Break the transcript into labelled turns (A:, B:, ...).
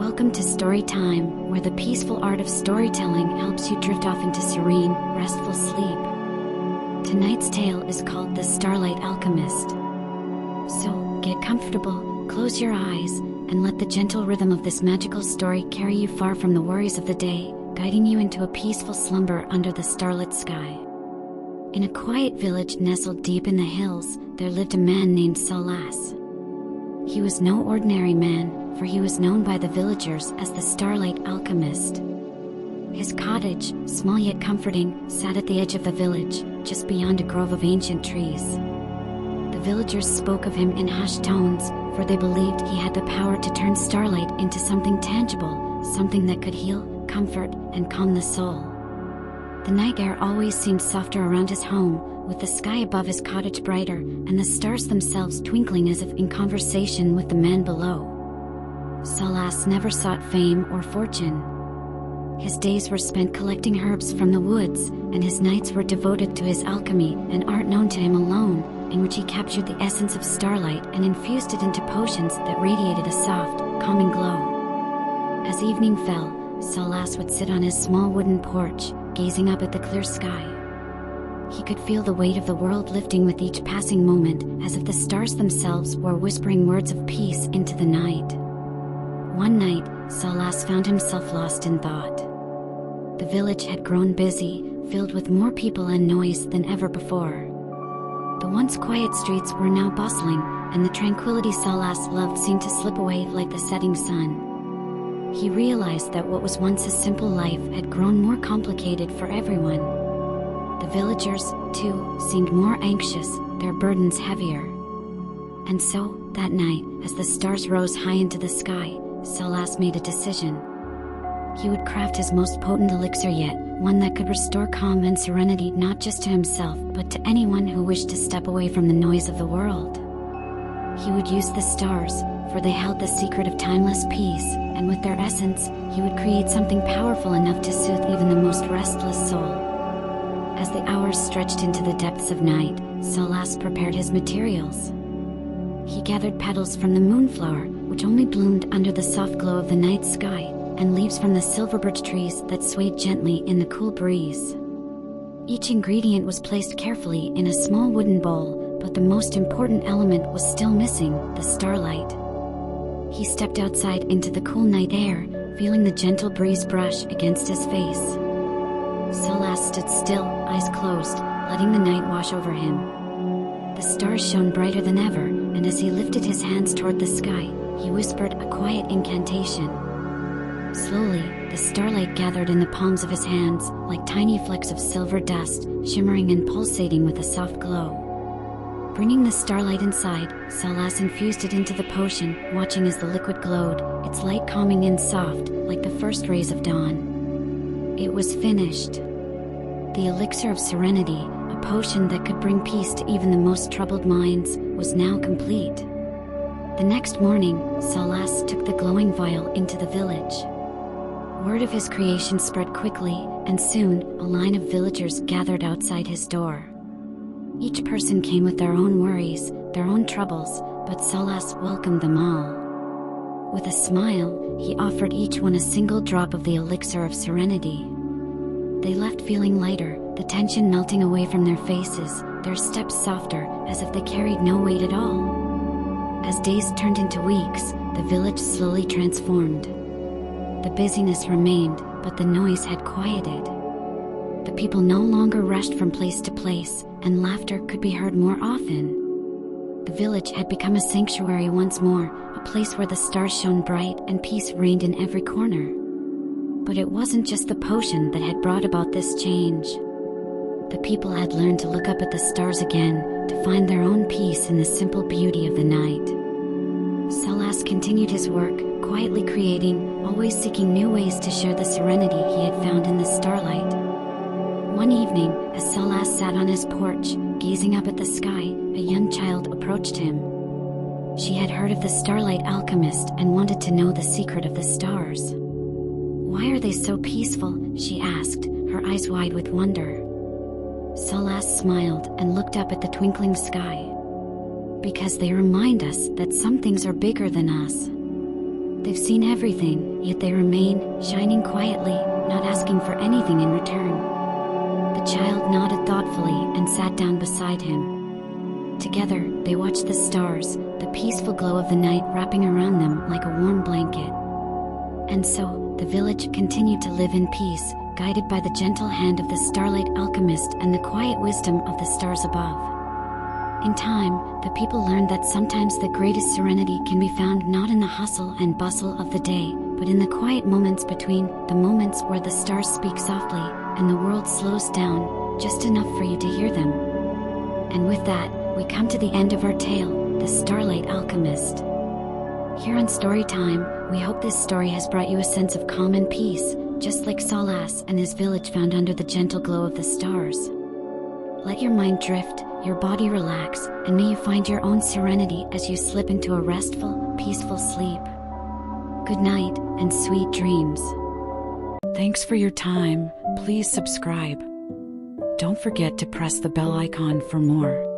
A: Welcome to Story Time, where the peaceful art of storytelling helps you drift off into serene, restful sleep. Tonight's tale is called The Starlight Alchemist. So, get comfortable, close your eyes, and let the gentle rhythm of this magical story carry you far from the worries of the day, guiding you into a peaceful slumber under the starlit sky. In a quiet village nestled deep in the hills, there lived a man named Salas. He was no ordinary man, for he was known by the villagers as the Starlight Alchemist. His cottage, small yet comforting, sat at the edge of the village, just beyond a grove of ancient trees. The villagers spoke of him in hushed tones, for they believed he had the power to turn starlight into something tangible, something that could heal, comfort, and calm the soul. The night air always seemed softer around his home, with the sky above his cottage brighter, and the stars themselves twinkling as if in conversation with the man below. Salas never sought fame or fortune. His days were spent collecting herbs from the woods, and his nights were devoted to his alchemy, an art known to him alone, in which he captured the essence of starlight and infused it into potions that radiated a soft, calming glow. As evening fell, Salas would sit on his small wooden porch, gazing up at the clear sky. He could feel the weight of the world lifting with each passing moment, as if the stars themselves were whispering words of peace into the night. One night, Salas found himself lost in thought. The village had grown busy, filled with more people and noise than ever before. The once quiet streets were now bustling, and the tranquility Salas loved seemed to slip away like the setting sun. He realized that what was once a simple life had grown more complicated for everyone. The villagers, too, seemed more anxious, their burdens heavier. And so, that night, as the stars rose high into the sky, Salas made a decision. He would craft his most potent elixir yet, one that could restore calm and serenity not just to himself but to anyone who wished to step away from the noise of the world. He would use the stars, for they held the secret of timeless peace, and with their essence, he would create something powerful enough to soothe even the most restless soul. As the hours stretched into the depths of night, Salas prepared his materials. He gathered petals from the moonflower, which only bloomed under the soft glow of the night sky, and leaves from the silver birch trees that swayed gently in the cool breeze. Each ingredient was placed carefully in a small wooden bowl, but the most important element was still missing, the starlight. He stepped outside into the cool night air, feeling the gentle breeze brush against his face. Salas stood still, eyes closed, letting the night wash over him. The stars shone brighter than ever, and as he lifted his hands toward the sky, he whispered a quiet incantation. Slowly, the starlight gathered in the palms of his hands, like tiny flecks of silver dust, shimmering and pulsating with a soft glow. Bringing the starlight inside, Salas infused it into the potion, watching as the liquid glowed, its light calming and soft, like the first rays of dawn. It was finished. The elixir of serenity, a potion that could bring peace to even the most troubled minds, was now complete. The next morning, Salas took the glowing vial into the village. Word of his creation spread quickly, and soon, a line of villagers gathered outside his door. Each person came with their own worries, their own troubles, but Salas welcomed them all. With a smile, he offered each one a single drop of the elixir of serenity. They left feeling lighter, the tension melting away from their faces, their steps softer, as if they carried no weight at all. As days turned into weeks, the village slowly transformed. The busyness remained, but the noise had quieted. The people no longer rushed from place to place, and laughter could be heard more often. The village had become a sanctuary once more, a place where the stars shone bright and peace reigned in every corner. But it wasn't just the potion that had brought about this change. The people had learned to look up at the stars again, to find their own peace in the simple beauty of the night. Salas continued his work, quietly creating, always seeking new ways to share the serenity he had found in the starlight. One evening, as Salas sat on his porch, gazing up at the sky, a young child approached him. She had heard of the Starlight Alchemist and wanted to know the secret of the stars. "Why are they so peaceful?" she asked, her eyes wide with wonder. Salas smiled and looked up at the twinkling sky. "Because they remind us that some things are bigger than us." They've seen everything, yet they remain, shining quietly, not asking for anything in return. The child nodded thoughtfully and sat down beside him. Together, they watched the stars, the peaceful glow of the night wrapping around them like a warm blanket. And so, the village continued to live in peace, guided by the gentle hand of the Starlight Alchemist and the quiet wisdom of the stars above. In time, the people learned that sometimes the greatest serenity can be found not in the hustle and bustle of the day, but in the quiet moments between, the moments where the stars speak softly, and the world slows down, just enough for you to hear them. And with that, we come to the end of our tale, the Starlight Alchemist. Here on Storytime, we hope this story has brought you a sense of calm and peace, just like Salas and his village found under the gentle glow of the stars. Let your mind drift, your body relax, and may you find your own serenity as you slip into a restful, peaceful sleep. Good night, and sweet dreams.
B: Thanks for your time. Please subscribe. Don't forget to press the bell icon for more.